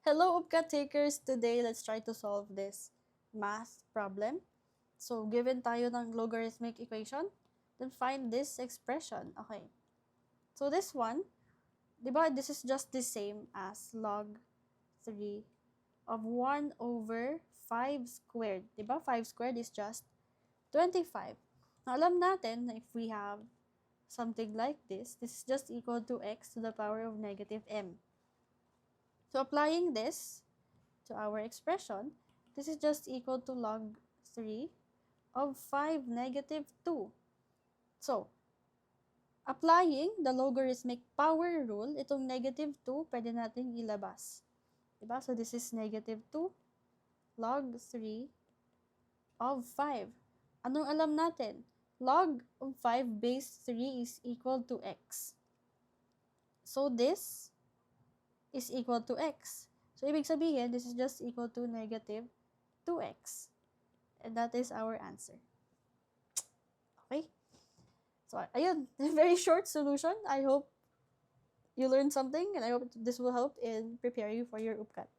Hello, UPCAT takers! Today, let's try to solve this math problem. So, given tayo ng logarithmic equation, then find this expression. Okay. So, this one, diba, this is just the same as log 3 of 1 over 5 squared. Diba, 5 squared is just 25. Now, alam natin na if we have something like this is just equal to x to the power of negative m. So, applying this to our expression, this is just equal to log 3 of 5 negative 2. So, applying the logarithmic power rule, itong negative 2, pwede natin ilabas. Diba? So, this is negative 2 log 3 of 5. Anong alam natin? Log of 5 base 3 is equal to x. So, this is equal to x. So, ibig sabihin, this is just equal to negative 2x. And that is our answer. Okay? So, ayun. Very short solution. I hope you learned something and I hope this will help in preparing you for your UPCAT.